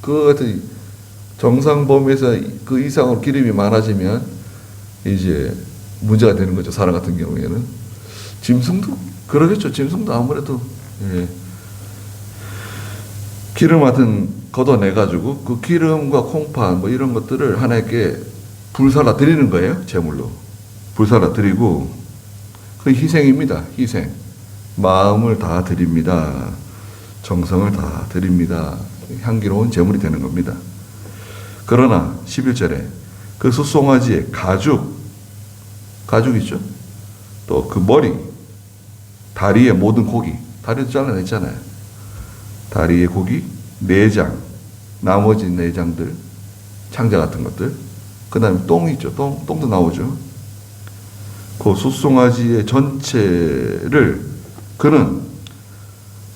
Speaker 1: 그 정상 범위에서 그 이상으로 기름이 많아지면 이제 문제가 되는 거죠. 사람 같은 경우에는. 짐승도 그러겠죠. 짐승도 아무래도 기름 같은 걷어내가지고 그 기름과 콩팥 뭐 이런 것들을 하나님께 불살라 드리는 거예요. 제물로. 불살라 드리고 그 희생입니다. 희생. 마음을 다 드립니다. 정성을 다 드립니다. 향기로운 제물이 되는 겁니다. 그러나 11절에 그 숫송아지의 가죽 있죠? 또 그 머리, 다리의 모든 고기, 다리도 잘라냈잖아요. 다리에 고기, 내장, 나머지 내장들, 창자 같은 것들, 그 다음에 똥이 있죠. 똥도 나오죠. 그 숫송아지의 전체를 그는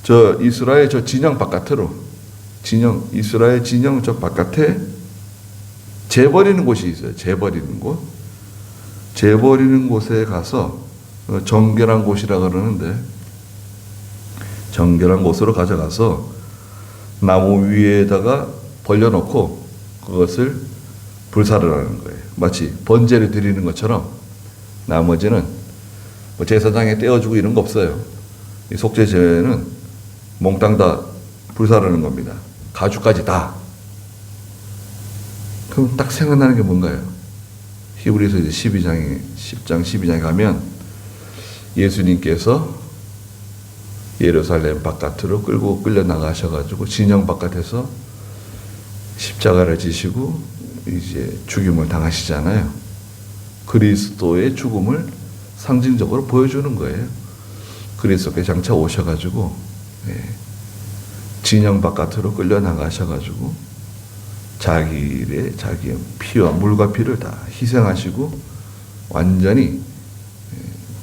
Speaker 1: 저 이스라엘 저 진영 바깥으로, 이스라엘 진영 저 바깥에 재버리는 곳이 있어요. 재버리는 곳. 재버리는 곳에 가서 정결한 곳이라 그러는데, 정결한 곳으로 가져가서 나무 위에다가 벌려놓고 그것을 불사를 하는 거예요. 마치 번제를 드리는 것처럼. 나머지는 뭐 제사장에 떼어주고 이런 거 없어요. 이 속죄제는 몽땅 다 불사르는 겁니다. 가죽까지 다. 그럼 딱 생각나는 게 뭔가요? 히브리서 이제 10장 12장에 가면 예수님께서 예루살렘 바깥으로 끌려 나가셔가지고 진영 바깥에서 십자가를 지시고 이제 죽임을 당하시잖아요. 그리스도의 죽음을 상징적으로 보여주는 거예요. 그리스도께 장차 오셔가지고 진영 바깥으로 끌려 나가셔가지고 자기의 피와 물과 피를 다 희생하시고 완전히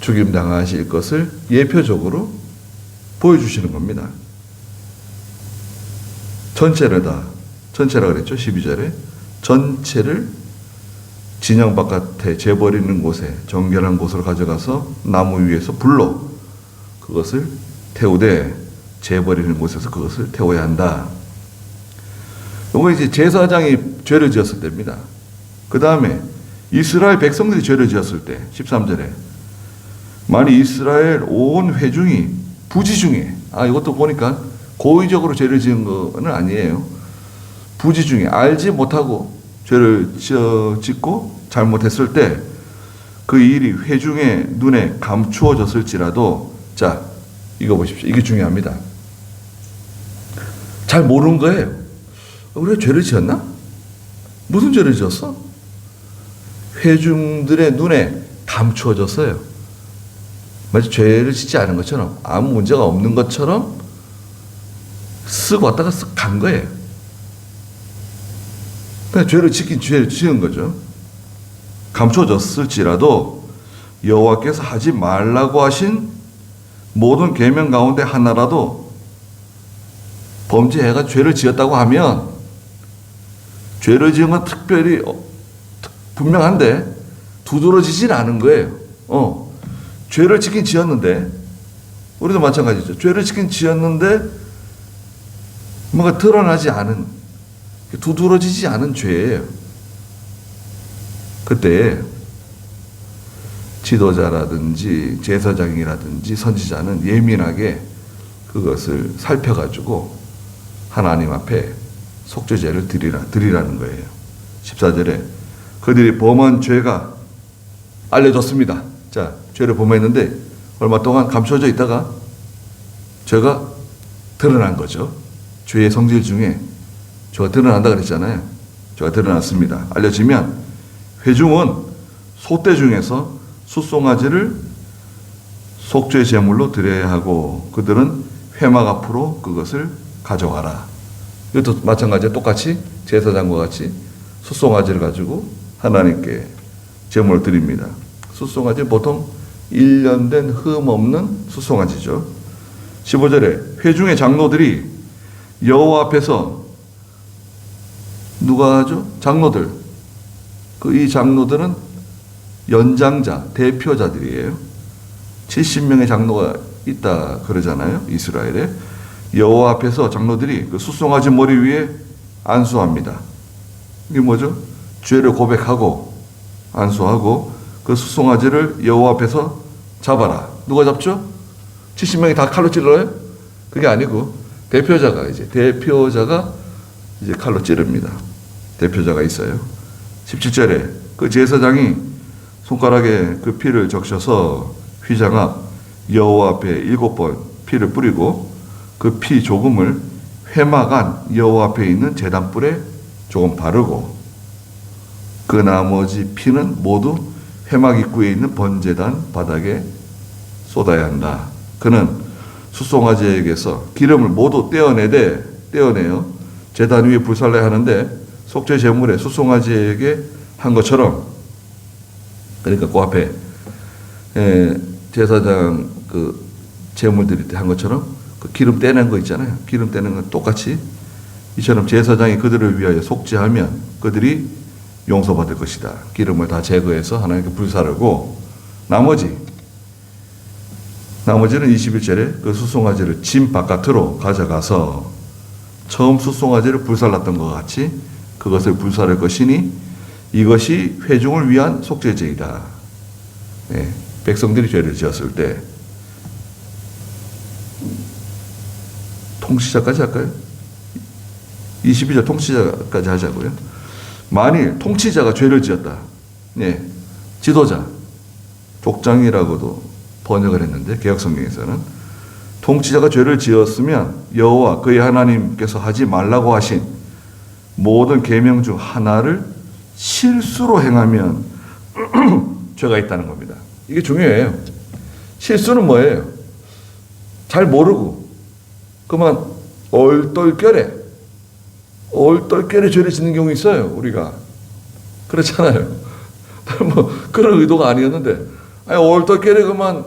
Speaker 1: 죽임 당하실 것을 예표적으로 보여주시는 겁니다. 전체라 그랬죠. 12절에 전체를 진영 바깥에 재버리는 곳에 정결한 곳으로 가져가서 나무 위에서 불로 그것을 태우되, 재버리는 곳에서 그것을 태워야 한다. 이거 이제 제사장이 죄를 지었을 때입니다. 그 다음에 이스라엘 백성들이 죄를 지었을 때 13절에 만일 이스라엘 온 회중이 부지 중에, 이것도 보니까 고의적으로 죄를 지은 건 아니에요. 부지 중에 알지 못하고 죄를 짓고 잘못했을 때 그 일이 회중의 눈에 감추어졌을지라도, 자, 이거 보십시오. 이게 중요합니다. 잘 모르는 거예요. 우리가 죄를 지었나? 무슨 죄를 지었어? 회중들의 눈에 감추어졌어요. 마치 죄를 짓지 않은 것처럼, 아무 문제가 없는 것처럼 쓱 왔다가 쓱 간 거예요. 그냥 죄를 지은 거죠. 감춰졌을지라도 여호와께서 하지 말라고 하신 모든 계명 가운데 하나라도 범죄해가 죄를 지었다고 하면, 죄를 지은 건 특별히 분명한데 두드러지진 않은 거예요. 죄를 짓긴 지었는데, 우리도 마찬가지죠. 죄를 짓긴 지었는데 뭔가 드러나지 않은, 두드러지지 않은 죄예요. 그때 지도자라든지 제사장이라든지 선지자는 예민하게 그것을 살펴가지고 하나님 앞에 속죄제를 드리라는 거예요. 14절에 그들이 범한 죄가 알려졌습니다. 자, 죄를 범했는데 얼마 동안 감춰져 있다가 죄가 드러난 거죠. 죄의 성질 중에 죄가 드러난다 그랬잖아요. 죄가 드러났습니다. 알려지면 회중은 소떼 중에서 숫송아지를 속죄 제물로 드려야 하고 그들은 회막 앞으로 그것을 가져가라. 이것도 마찬가지로 똑같이 제사장과 같이 숫송아지를 가지고 하나님께 제물을 드립니다. 숫송아지 보통 1년 된 흠 없는 숫송아지죠. 15절에 회중의 장로들이 여호와 앞에서 누가 하죠? 장로들. 이 장로들은 연장자, 대표자들이에요. 70명의 장로가 있다 그러잖아요. 이스라엘에. 여호와 앞에서 장로들이 그 숫송아지 머리 위에 안수합니다. 이게 뭐죠? 죄를 고백하고 안수하고 그 숫송아지를 여호와 앞에서 잡아라. 누가 잡죠? 70명이 다 칼로 찔러요? 그게 아니고 대표자가 이제 칼로 찌릅니다. 대표자가 있어요. 17절에 그 제사장이 손가락에 그 피를 적셔서 휘장 앞 여호와 앞에 7번 피를 뿌리고 그 피 조금을 회막 안 여호와 앞에 있는 제단불에 조금 바르고 그 나머지 피는 모두 회막 입구에 있는 번제단 바닥에 쏟아야 한다. 그는 수송아지에게서 기름을 모두 떼어내요. 제단 위에 불살라야 하는데 속죄 제물에 수송아지에게 한 것처럼, 그러니까 그 앞에 제사장 그 제물 드릴 때 한 것처럼 그 기름 떼는 거 있잖아요. 기름 떼는 건 똑같이 이처럼 제사장이 그들을 위하여 속죄하면 그들이 용서받을 것이다. 기름을 다 제거해서 하나님께 불사르고 나머지는 21절에 그 수송아지를 짐 바깥으로 가져가서 처음 수송아지를 불살랐던 것 같이 그것을 불사를 것이니 이것이 회중을 위한 속죄제이다. 네, 백성들이 죄를 지었을 때 통치자까지 할까요? 22절 통치자까지 하자고요. 만일 통치자가 죄를 지었다. 네, 지도자, 족장이라고도 번역을 했는데 개역성경에서는 통치자가 죄를 지었으면 여호와 그의 하나님께서 하지 말라고 하신 모든 계명 중 하나를 실수로 행하면 죄가 있다는 겁니다. 이게 중요해요. 실수는 뭐예요? 잘 모르고 그만 얼떨결에 죄를 짓는 경우 있어요. 우리가 그렇잖아요. 뭐 그런 의도가 아니었는데 얼떨결에 그만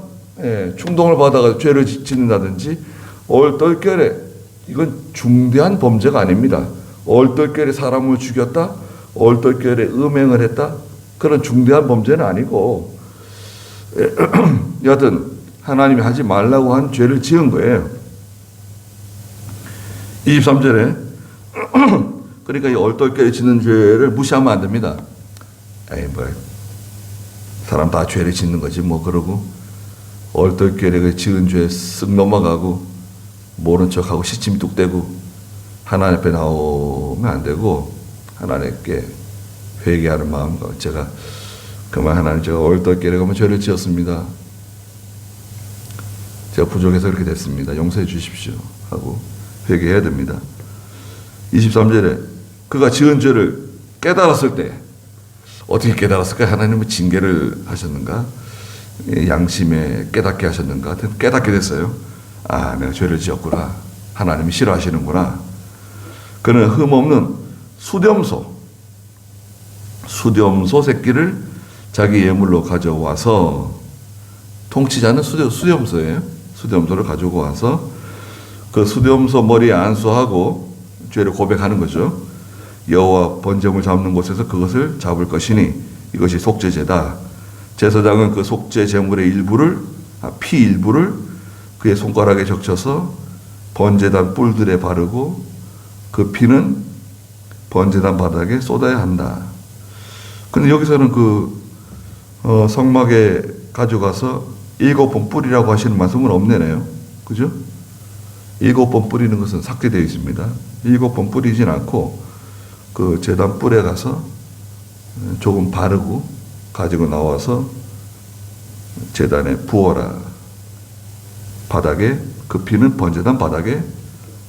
Speaker 1: 충동을 받아가 죄를 짓는다든지 얼떨결에 이건 중대한 범죄가 아닙니다. 얼떨결에 사람을 죽였다, 얼떨결에 음행을 했다, 그런 중대한 범죄는 아니고 여하튼 하나님이 하지 말라고 한 죄를 지은 거예요. 23절에 그러니까 이 얼떨결에 짓는 죄를 무시하면 안 됩니다. 뭐 사람 다 죄를 짓는 거지 뭐 그러고 얼떨결에 지은 죄 쓱 넘어가고 모른 척하고 시침 뚝 떼고 하나님 앞에 나오면 안 되고 하나님께 회개하는 마음과 제가 그만 하나님 제가 얼떨결에 가면 죄를 지었습니다. 제가 부족해서 그렇게 됐습니다. 용서해 주십시오 하고 회개해야 됩니다. 23절에 그가 지은 죄를 깨달았을 때 어떻게 깨달았을까? 하나님은 징계를 하셨는가? 양심에 깨닫게 하셨는가? 하여튼 깨닫게 됐어요. 아, 내가 죄를 지었구나. 하나님이 싫어하시는구나. 그는 흠없는 수렴소 새끼를 자기 예물로 가져와서 통치자는 수렴소예요. 수렴소를 가지고 와서 그 수렴소 머리에 안수하고 죄를 고백하는 거죠. 여호와 번제물 잡는 곳에서 그것을 잡을 것이니 이것이 속죄제다. 제사장은 그 속죄 제물의 피 일부를 그의 손가락에 적셔서 번제단 뿔들에 바르고 그 피는 번제단 바닥에 쏟아야 한다. 근데 여기서는 성막에 가져가서 7번 뿌리라고 하시는 말씀은 없네요. 그죠? 7번 뿌리는 것은 삭제되어 있습니다. 7번 뿌리진 않고 그 제단 뿔에 가서 조금 바르고 가지고 나와서 제단에 부어라. 바닥에 그 피는 번제단 바닥에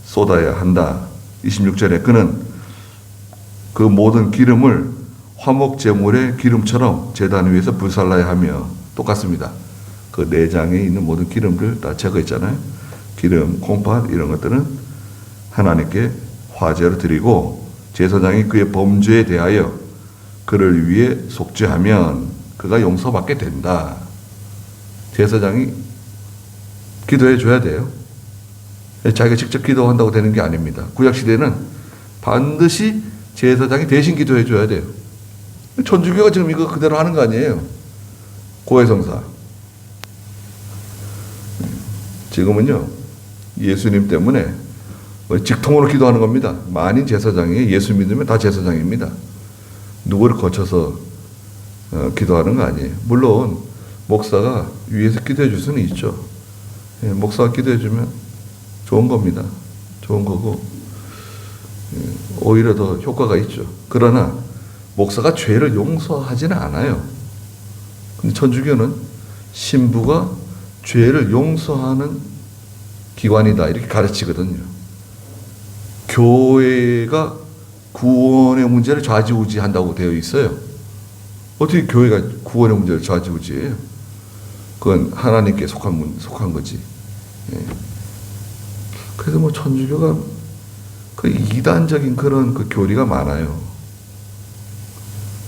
Speaker 1: 쏟아야 한다. 26절에 그는 그 모든 기름을 화목 제물의 기름처럼 제단 위에서 불살라야 하며 똑같습니다. 그 내장에 있는 모든 기름들 다 제거했잖아요. 기름, 콩팥 이런 것들은 하나님께 화제로 드리고 제사장이 그의 범죄에 대하여 그를 위해 속죄하면 그가 용서받게 된다. 제사장이 기도해 줘야 돼요. 자기가 직접 기도한다고 되는 게 아닙니다. 구약시대는 반드시 제사장이 대신 기도해 줘야 돼요. 천주교가 지금 이거 그대로 하는 거 아니에요. 고해성사. 지금은요, 예수님 때문에 직통으로 기도하는 겁니다. 만인 제사장이 예수 믿으면 다 제사장입니다. 누구를 거쳐서 기도하는 거 아니에요. 물론 목사가 위에서 기도해 줄 수는 있죠. 목사가 기도해 주면 좋은 겁니다. 좋은 거고 오히려 더 효과가 있죠. 그러나 목사가 죄를 용서하지는 않아요. 근데 천주교는 신부가 죄를 용서하는 기관이다 이렇게 가르치거든요. 교회가 구원의 문제를 좌지우지한다고 되어 있어요. 어떻게 교회가 구원의 문제를 좌지우지해요? 그건 하나님께 속한 거지. 예. 그래서 뭐 천주교가 그 이단적인 그런 그 교리가 많아요.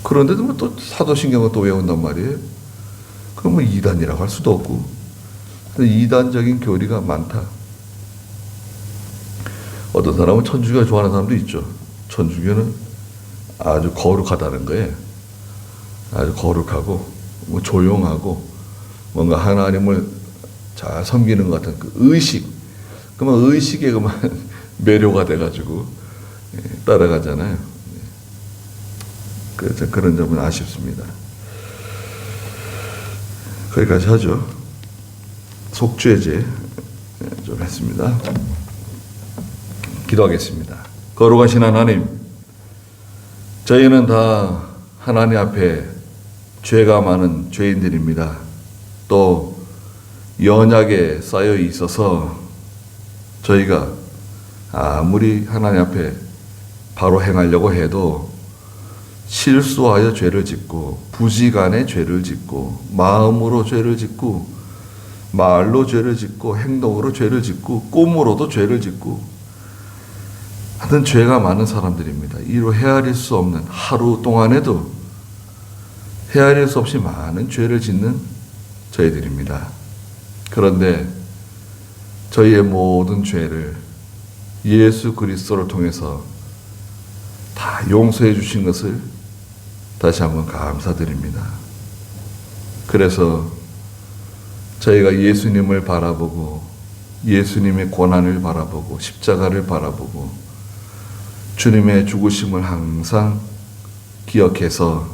Speaker 1: 그런데도 뭐 또 사도신경을 또 외운단 말이에요. 그럼 뭐 이단이라고 할 수도 없고. 이단적인 교리가 많다. 어떤 사람은 천주교 좋아하는 사람도 있죠. 천주교는 아주 거룩하다는 거예요. 아주 거룩하고 뭐 조용하고 뭔가 하나님을 잘 섬기는 것 같은 그 의식. 그만 의식에 그만 매료가 돼가지고 따라가잖아요. 그래서 그런 점은 아쉽습니다. 거기까지 하죠. 속죄제 좀 했습니다. 기도하겠습니다. 거룩하신 하나님, 저희는 다 하나님 앞에 죄가 많은 죄인들입니다. 또 연약에 쌓여 있어서 저희가 아무리 하나님 앞에 바로 행하려고 해도 실수하여 죄를 짓고 부지간에 죄를 짓고 마음으로 죄를 짓고 말로 죄를 짓고 행동으로 죄를 짓고 꿈으로도 죄를 짓고 하여튼 죄가 많은 사람들입니다. 이로 헤아릴 수 없는 하루 동안에도 헤아릴 수 없이 많은 죄를 짓는 저희들입니다. 그런데 저희의 모든 죄를 예수 그리스도를 통해서 다 용서해 주신 것을 다시 한번 감사드립니다. 그래서 저희가 예수님을 바라보고 예수님의 고난을 바라보고 십자가를 바라보고 주님의 죽으심을 항상 기억해서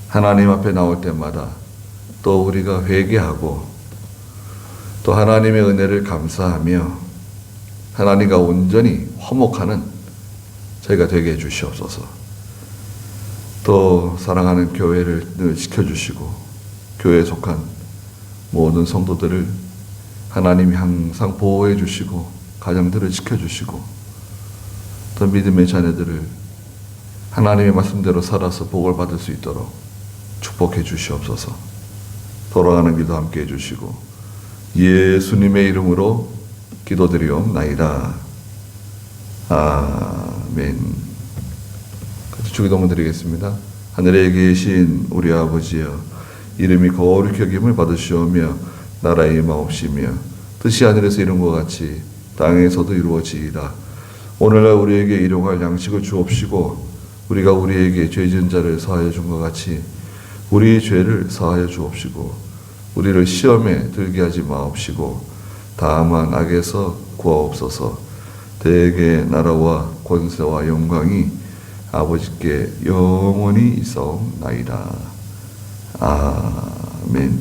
Speaker 1: 하나님 앞에 나올 때마다 또 우리가 회개하고 또 하나님의 은혜를 감사하며 하나님과 온전히 화목하는 저희가 되게 해주시옵소서. 또 사랑하는 교회를 늘 지켜주시고 교회에 속한 모든 성도들을 하나님이 항상 보호해 주시고 가정들을 지켜주시고 또 믿음의 자녀들을 하나님의 말씀대로 살아서 복을 받을 수 있도록 축복해 주시옵소서. 돌아가는 길도 함께 해주시고 예수님의 이름으로 기도드리옵나이다. 아멘. 주기도문 드리겠습니다. 하늘에 계신 우리 아버지여, 이름이 거룩히 여김을 받으시오며 나라의 임하옵시며 뜻이 하늘에서 이룬 것 같이 땅에서도 이루어지이다. 오늘날 우리에게 일용할 양식을 주옵시고 우리가 우리에게 죄 지은 자를 사하여 준 것 같이 우리의 죄를 사하여 주옵시고 우리를 시험에 들게 하지 마옵시고 다만 악에서 구하옵소서. 대개 나라와 권세와 영광이 아버지께 영원히 있사옵나이다. 아멘.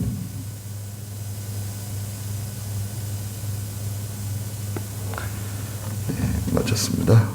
Speaker 1: 네, 마쳤습니다.